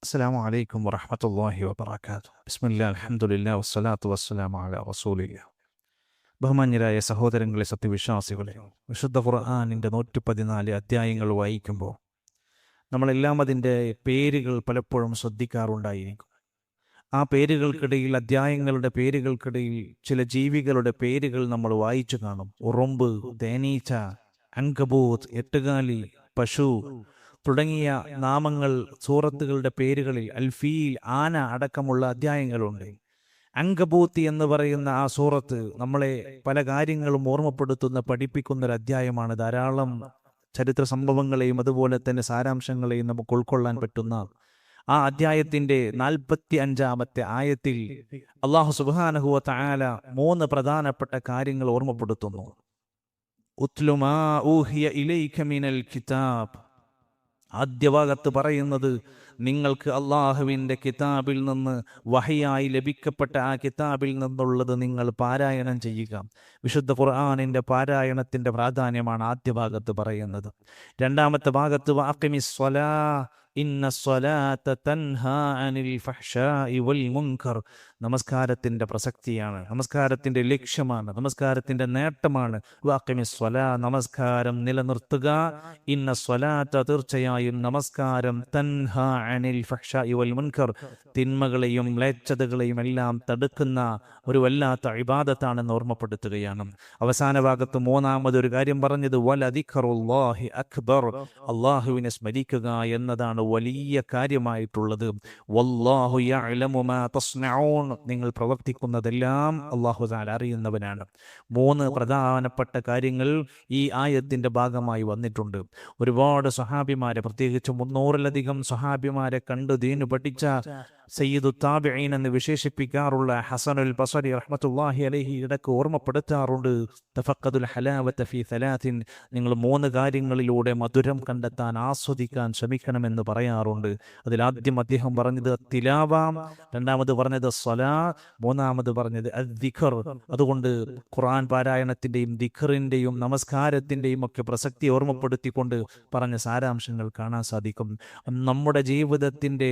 അസ്സലാമു അലൈക്കും വറഹ്മത്തുള്ളാഹി വബറകാതുഹു. ബിസ്മില്ലാ അൽഹംദുലില്ലാ വസ്സലാത്തു വസ്സലാമു അലാ റസൂലില്ലാ. ബഹുമാന്യരായ സഹോദരങ്ങളെ, സത്യവിശ്വാസികളെ, വിശുദ്ധ ഖുർആനിൻ്റെ 114 അധ്യായങ്ങൾ വായിക്കുമ്പോൾ നമ്മളെല്ലാം അതിൻ്റെ പേരുകൾ പലപ്പോഴും ശ്രദ്ധിക്കാറുണ്ടായിരിക്കും. ആ പേരുകൾക്കിടയിൽ, അധ്യായങ്ങളുടെ പേരുകൾക്കിടയിൽ ചില ജീവികളുടെ പേരുകൾ നമ്മൾ വായിച്ചു കാണും. ഉറുമ്പ്, തേനീച്ച, അങ്കബൂത്ത്, എട്ടുകാലി, പശു തുടങ്ങിയ നാമങ്ങൾ സൂറത്തുകളുടെ പേരുകളിൽ അൽഫീൽ, ആന അടക്കമുള്ള അധ്യായങ്ങളുണ്ട്. അങ്കബൂത്തി എന്ന് പറയുന്ന ആ സൂറത്ത് നമ്മളെ പല കാര്യങ്ങളും ഓർമ്മപ്പെടുത്തുന്ന, പഠിപ്പിക്കുന്ന ഒരു അധ്യായമാണ്. ധാരാളം ചരിത്ര സംഭവങ്ങളെയും അതുപോലെ തന്നെ സാരാംശങ്ങളെയും നമുക്ക് ഉൾക്കൊള്ളാൻ പറ്റുന്ന ആ അധ്യായത്തിൻ്റെ 45-ാമത്തെ ആയത്തിൽ അല്ലാഹു സുബ്ഹാനഹു വ തആല 3 പ്രധാനപ്പെട്ട കാര്യങ്ങൾ ഓർമ്മപ്പെടുത്തുന്നു. ഉത്ലു മാ ഊഹിയ ഇലൈക മിനൽ കിതാബ്. ആദ്യ ഭാഗത്ത് പറയുന്നത്, നിങ്ങൾക്ക് അള്ളാഹുവിൻ്റെ കിതാബിൽ നിന്ന് വഹയായി ലഭിക്കപ്പെട്ട ആ കിതാബിൽ നിന്നുള്ളത് നിങ്ങൾ പാരായണം ചെയ്യുക. വിശുദ്ധ ഖുർആനിൻ്റെ പാരായണത്തിൻ്റെ പ്രാധാന്യമാണ് ആദ്യ ഭാഗത്ത് പറയുന്നത്. രണ്ടാമത്തെ ഭാഗത്ത് വഅഖിമിസ് സ്വലാ ഇന്ന സ്വലാത്ത തൻഹാ അനിൽ ഫഹ്ശാഇ വൽ മുൻകർ. നമസ്കാരത്തിൻ്റെ പ്രസക്തിയാണ്, നമസ്കാരത്തിൻ്റെ ലക്ഷ്യമാണ്, നമസ്കാരത്തിൻ്റെ നേട്ടമാണ്. വഅഖിമിസ് സ്വലാ, നമസ്കാരം നിലനിർത്തുക. ഇന്ന സ്വലാത്ത, തീർച്ചയായും നമസ്കാരം, തൻഹാ അനിൽ ഫഹ്ശാഇ വൽ മുൻകർ, തിന്മകളെയും മ്ലേച്ഛതകളെയും എല്ലാം തടുക്കുന്ന ഒരു വല്ലാത്ത ഇബാദത്താണെന്ന് ഓർമ്മപ്പെടുത്തുകയാണ്. അവസാന ഭാഗത്ത് മൂന്നാമതൊരു കാര്യം പറഞ്ഞത് വലദിക്റുല്ലാഹി അക്ബർ, അള്ളാഹുവിനെ സ്മരിക്കുക എന്നതാണ് വലിയ കാര്യമായിട്ടുള്ളത്. വല്ലാഹു യഅലമു മാ തസ്നഊൻ, നിങ്ങൾ പ്രവർത്തിക്കുന്നതെല്ലാം അല്ലാഹു തആല അറിയുന്നവനാണ്. 3 പ്രധാനപ്പെട്ട കാര്യങ്ങൾ ഈ ആയത്തിന്റെ ഭാഗമായി വന്നിട്ടുണ്ട്. ഒരുപാട് സ്വഹാബിമാരെ, പ്രത്യേകിച്ച് 300-ലധികം സ്വഹാബിമാരെ കണ്ട് ദീന് പഠിച്ച സയ്യിദു താബിഈൻ എന്ന് വിശേഷിപ്പിക്കാറുള്ള ഹസനുൽ ബസരി റഹ്മത്തുള്ളാഹി അലൈഹി ഇടയ്ക്ക് ഓർമ്മപ്പെടുത്താറുണ്ട്, തഫഖദുൽ ഹലാവത ഫീ സലാത്തിൻ, നിങ്ങൾ 3 കാര്യങ്ങളിലൂടെ മധുരം കണ്ടെത്താൻ, ആസ്വദിക്കാൻ ശ്രമിക്കണമെന്ന് പറയാറുണ്ട്. അതിലാദ്യം അദ്ദേഹം പറഞ്ഞത് തിലാവ, രണ്ടാമത് പറഞ്ഞത് സ്വലാ, മൂന്നാമത് പറഞ്ഞത് അദ്ദിഖർ. അതുകൊണ്ട് ഖുർആൻ പാരായണത്തിൻ്റെയും ദിഖറിൻ്റെയും നമസ്കാരത്തിൻ്റെയും ഒക്കെ പ്രസക്തി ഓർമ്മപ്പെടുത്തിക്കൊണ്ട് പറഞ്ഞ സാരാംശങ്ങൾ കാണാൻ സാധിക്കും. നമ്മുടെ ജീവിതത്തിൻ്റെ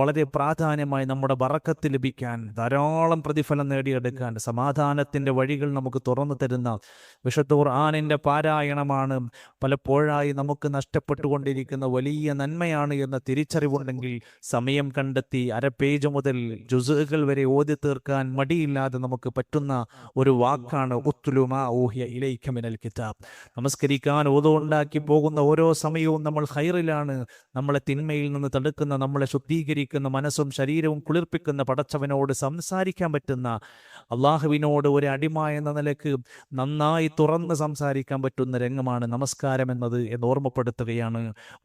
വളരെ പ്രാധാന്യമായി നമ്മുടെ ബറക്കത്ത് ലഭിക്കാൻ, ധാരാളം പ്രതിഫലം നേടിയെടുക്കാൻ, സമാധാനത്തിൻ്റെ വഴികൾ നമുക്ക് തുറന്നു തരുന്ന വിശുദ്ധ ഖുർആനിൻ്റെ പാരായണമാണ് പലപ്പോഴായി നമുക്ക് നഷ്ടപ്പെട്ടുകൊണ്ടിരിക്കുന്ന വലിയ നന്മയാണ് എന്ന തിരിച്ചറിവുണ്ടെങ്കിൽ സമയം കണ്ടെത്തി അര പേജ് മുതൽ ജുസുകൾ വരെ ഓതി തീർക്കാൻ മടിയില്ലാതെ നമുക്ക് പറ്റുന്ന ഒരു വാക്കാണ് ഉത്ലു മാ ഊഹിയ ഇലൈക മിനൽ കിതാബ്. നമസ്കരിക്കാൻ ഓതുണ്ടാക്കി പോകുന്ന ഓരോ സമയവും നമ്മൾ ഖൈറിലാണ്. നമ്മളെ തിന്മയിൽ നിന്ന് തടുക്കുന്ന, നമ്മളെ ശുദ്ധീകരിക്കുന്ന, മനസ്സും ശരീരവും കുളിർപ്പിക്കുന്ന പടച്ചവനോട് സംസാരിക്കാൻ പറ്റുന്ന, അള്ളാഹുവിനോട് ഒരു അടിമ എന്ന നിലക്ക് നന്നായി തുറന്ന് സംസാരിക്കാൻ പറ്റുന്ന രംഗമാണ് നമസ്കാരം എന്നത് എന്ന് ഓർമ്മപ്പെടുത്തുകയാണ്.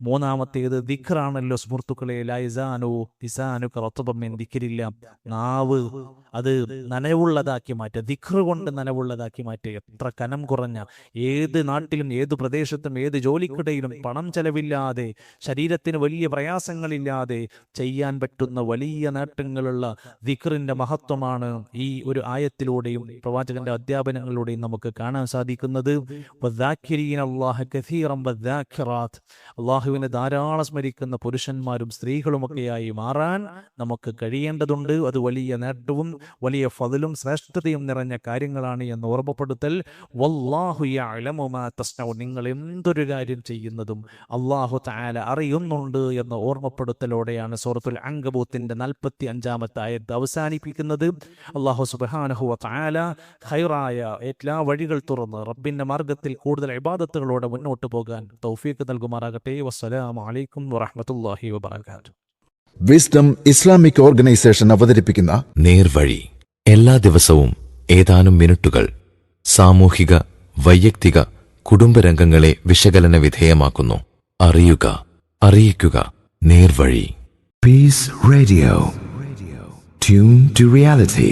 മൂന്നാമത്തേത് ദിക്റാണല്ലോ സുഹൃത്തുക്കളെ. ലൈസാനു ലിസാനുക റത്ബൻ മിൻ ദിക്രില്ല, നാവ് അത് നനവുള്ളതാക്കി മാറ്റുക, ദിക്റ് കൊണ്ട് നനവുള്ളതാക്കി മാറ്റുക. എത്ര കനം കുറഞ്ഞ, ഏത് നാട്ടിലും ഏത് പ്രദേശത്തും ഏത് ജോലിക്കിടയിലും പണം ചെലവില്ലാതെ, ശരീരത്തിന് വലിയ പ്രയാസങ്ങളില്ലാതെ ചെയ്യാൻ പറ്റുന്ന വലിയ നേട്ടങ്ങളുള്ള ദിക്റിന്റെ മഹത്വമാണ് ഈ ഒരു ആയത്തിലൂടെയും പ്രവാചകന്റെ അധ്യാപനങ്ങളിലൂടെയും നമുക്ക് കാണാൻ സാധിക്കുന്നത്. അള്ളാഹുവിനെ ധാരാളം സ്മരിക്കുന്ന പുരുഷന്മാരും സ്ത്രീകളുമൊക്കെയായി മാറാൻ നമുക്ക് കഴിയേണ്ടതുണ്ട്. അത് വലിയ നേട്ടവും വലിയ ഫദ്ലും ശ്രേഷ്ഠതയും നിറഞ്ഞ കാര്യങ്ങളാണ് എന്ന് ഓർമ്മപ്പെടുത്തൽ. വല്ലാഹു യഅലമു മാ തസ്നഊൻ, നിങ്ങൾ എന്തൊരു കാര്യം ചെയ്യുന്നതും അല്ലാഹു തആല അറിയുന്നുണ്ട് എന്ന ഓർമ്മപ്പെടുത്തലോടെയാണ് സൂറത്തുൽ അൻകബൂത്തിന്റെ 45-ാമത്തെ ആയത്ത് അവസാനിപ്പിക്കുന്നത്. അല്ലാഹു സുബ്ഹാനഹു വ തആല ഖൈറായ എല്ലാ വഴികൾ തുറന്ന് റബ്ബിന്റെ മാർഗത്തിൽ കൂടുതൽ ഇബാദത്തുകളോടെ മുന്നോട്ട് പോകാൻ തൗഫീഖ് നൽകുമാറാകട്ടെ. വസ്സലാമു അലൈക്കും വറഹ്മത്തുള്ളാഹി വബറകാതുഹു. വിസ്ഡം ഇസ്ലാമിക് ഓർഗനൈസേഷൻ അവതരിപ്പിക്കുന്ന നേർവഴി, എല്ലാ ദിവസവും ഏതാനും മിനിറ്റുകൾ സാമൂഹിക, വൈയക്തിക, കുടുംബരംഗങ്ങളെ വിശകലന വിധേയമാക്കുന്നു. അറിയുക, അറിയിക്കുക, നേർവഴി. Peace Radio. Tune to reality.